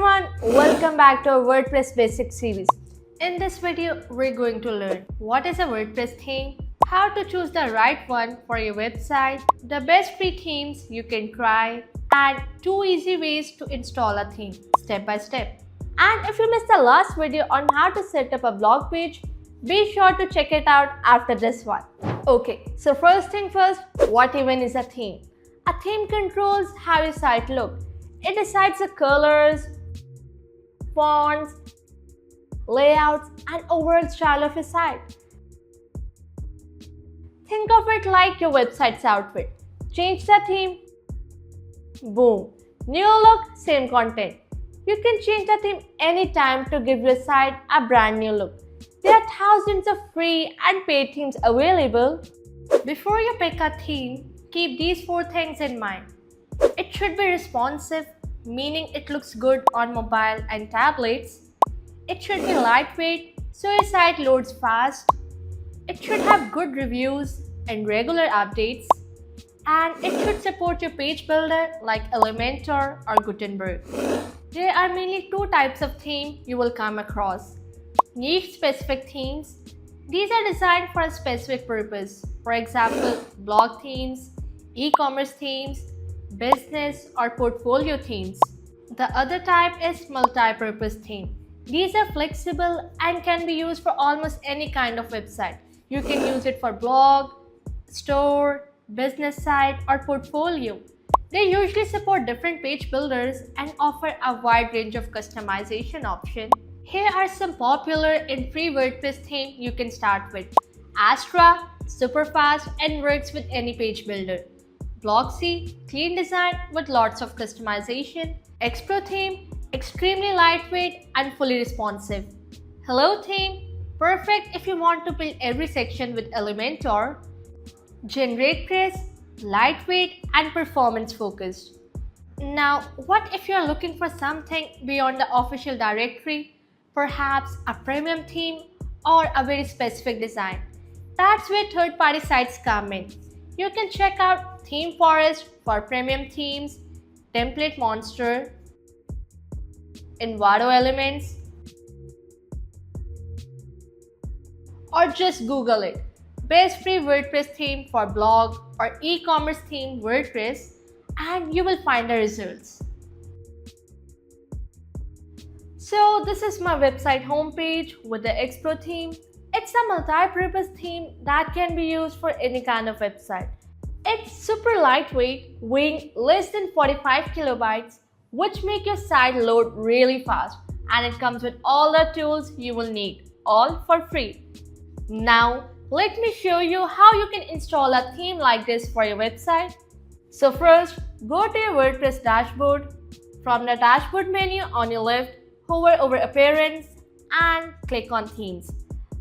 everyone, welcome back to our WordPress Basics series. In this video, we're going to learn what is a WordPress theme, how to choose the right one for your website, the best free themes you can try, and 2 easy ways to install a theme step by step. And if you missed the last video on how to set up a blog page, be sure to check it out after this one. Okay, so first thing first, what even is a theme? A theme controls how your site looks. It decides the colors, fonts, layouts, and overall style of your site. Think of it like your website's outfit. Change the theme, boom, new look, same content. You can change the theme anytime to give your site a brand new look. There are thousands of free and paid themes available. Before you pick a theme, keep these 4 things in mind. It should be responsive, meaning it looks good on mobile and tablets. It should be lightweight, so your site loads fast. It should have good reviews and regular updates. And it should support your page builder like Elementor or Gutenberg. There are mainly 2 types of theme you will come across. Niche-specific themes. These are designed for a specific purpose. For example, blog themes, e-commerce themes, business or portfolio themes. The other type is multi-purpose theme. These are flexible and can be used for almost any kind of website. You can use it for blog, store, business site or portfolio. They usually support different page builders and offer a wide range of customization options. Here are some popular and free WordPress themes you can start with. Astra, super fast and works with any page builder. Blocksy, clean design with lots of customization. Expro theme, extremely lightweight and fully responsive. Hello theme, perfect if you want to build every section with Elementor. GeneratePress, lightweight and performance focused. Now, what if you are looking for something beyond the official directory, perhaps a premium theme or a very specific design? That's where third-party sites come in. You can check out Theme Forest for premium themes, Template Monster, Envato Elements, or just Google it. Best free WordPress theme for blog or e-commerce theme WordPress and you will find the results. So this is my website homepage with the Expro theme. It's a multi-purpose theme that can be used for any kind of website. It's super lightweight, weighing less than 45 kilobytes, which make your site load really fast, and it comes with all the tools you will need, all for free. Now, let me show you how you can install a theme like this for your website. So first, go to your WordPress dashboard. From the dashboard menu on your left, hover over Appearance and click on Themes.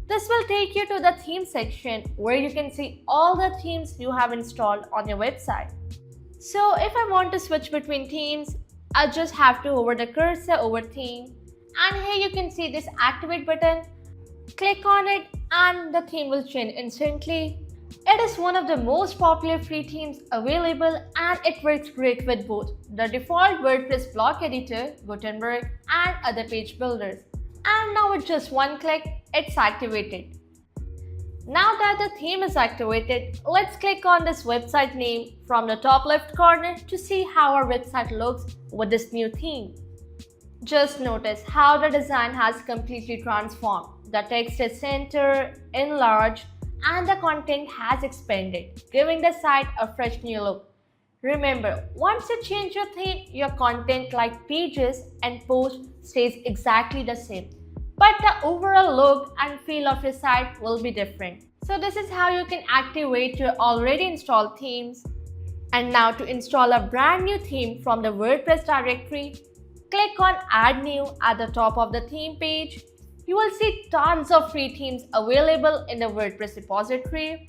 This will take you to the theme section where you can see all the themes you have installed on your website. So if I want to switch between themes, I just have to hover the cursor over theme, and here you can see this activate button. Click on it and the theme will change instantly. It is one of the most popular free themes available and it works great with both the default WordPress blog editor, Gutenberg, and other page builders. And now with just one click, it's activated. Now that the theme is activated, let's click on this website name from the top left corner to see how our website looks with this new theme. Just notice how the design has completely transformed. The text is centered, enlarged, and the content has expanded, giving the site a fresh new look. Remember, once you change your theme, your content like pages and posts stays exactly the same, but the overall look and feel of your site will be different. So this is how you can activate your already installed themes. And now to install a brand new theme from the WordPress directory, click on Add New at the top of the theme page. You will see tons of free themes available in the WordPress repository.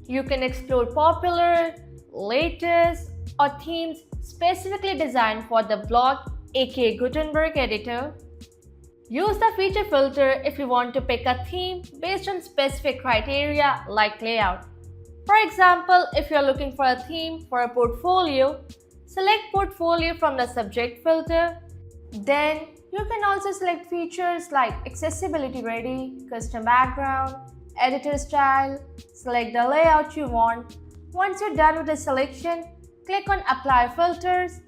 You can explore popular, latest, or themes specifically designed for the blog, aka Gutenberg editor. Use the feature filter if you want to pick a theme based on specific criteria like layout. For example, if you are looking for a theme for a portfolio, select Portfolio from the subject filter Then you can also select features like accessibility ready, custom background, editor style, select the layout you want. Once you're done with the selection, click on apply filters.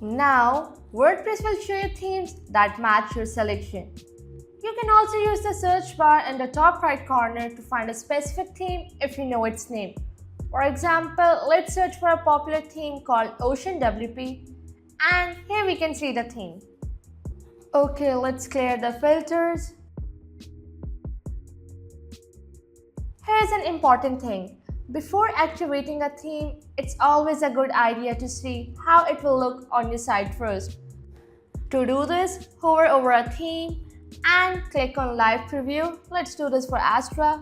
Now WordPress will show you themes that match your selection. You can also use the search bar in the top right corner to find a specific theme if you know its name. For example, let's search for a popular theme called Ocean WP, and here we can see the theme. Okay, let's clear the filters. Here's an important thing. Before activating a theme, it's always a good idea to see how it will look on your site first. To do this, hover over a theme and click on Live Preview. Let's do this for Astra.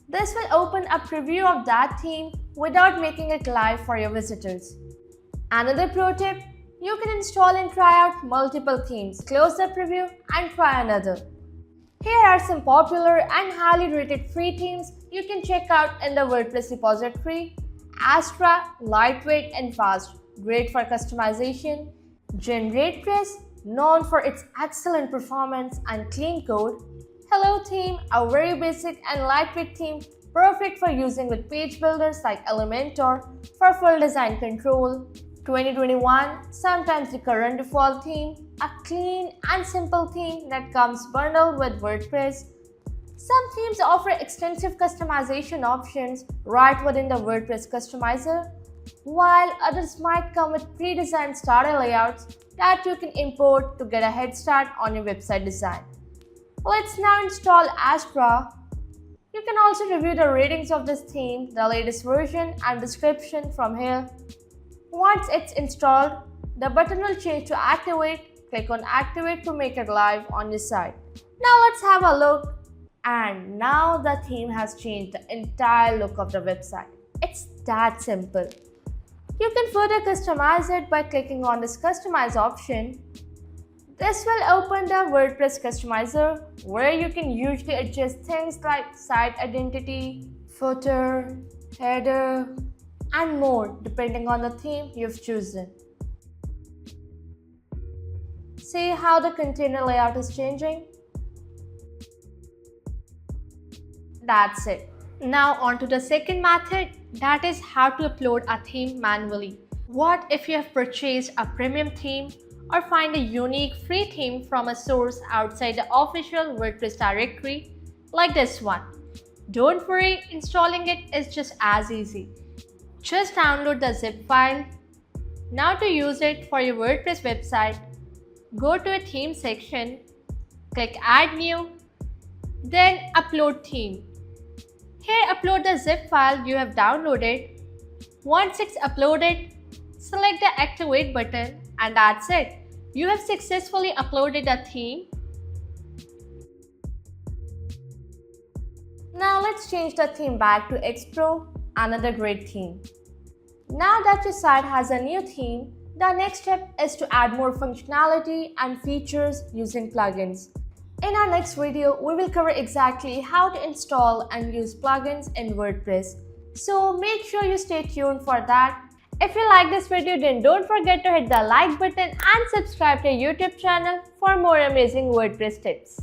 This will open a preview of that theme without making it live for your visitors. Another pro tip, you can install and try out multiple themes, close the preview and try another. Here are some popular and highly rated free themes you can check out in the WordPress repository. Astra, lightweight and fast, great for customization. GeneratePress, known for its excellent performance and clean code. Hello Theme, a very basic and lightweight theme, perfect for using with page builders like Elementor for full design control. 2021, sometimes the current default theme, a clean and simple theme that comes bundled with WordPress. Some themes offer extensive customization options right within the WordPress customizer, while others might come with pre-designed starter layouts that you can import to get a head start on your website design. Let's now install Astra. You can also review the ratings of this theme, the latest version and description from here. Once it's installed, the button will change to Activate. Click on Activate to make it live on your site. Now let's have a look. And now the theme has changed the entire look of the website. It's that simple. You can further customize it by clicking on this Customize option. This will open the WordPress customizer where you can usually adjust things like site identity, footer, header, and more depending on the theme you've chosen. See how the container layout is changing? That's it. Now on to the second method, that is how to upload a theme manually. What if you have purchased a premium theme or find a unique free theme from a source outside the official WordPress directory like this one? Don't worry, installing it is just as easy. Just download the zip file. Now to use it for your WordPress website, go to a theme section, click Add New, then Upload Theme. Here upload the zip file you have downloaded. Once it's uploaded, select the Activate button and that's it. You have successfully uploaded a theme. Now let's change the theme back to Xpro, another great theme. Now that your site has a new theme, the next step is to add more functionality and features using plugins. In our next video, we will cover exactly how to install and use plugins in WordPress. So make sure you stay tuned for that. If you like this video, then don't forget to hit the like button and subscribe to our YouTube channel for more amazing WordPress tips.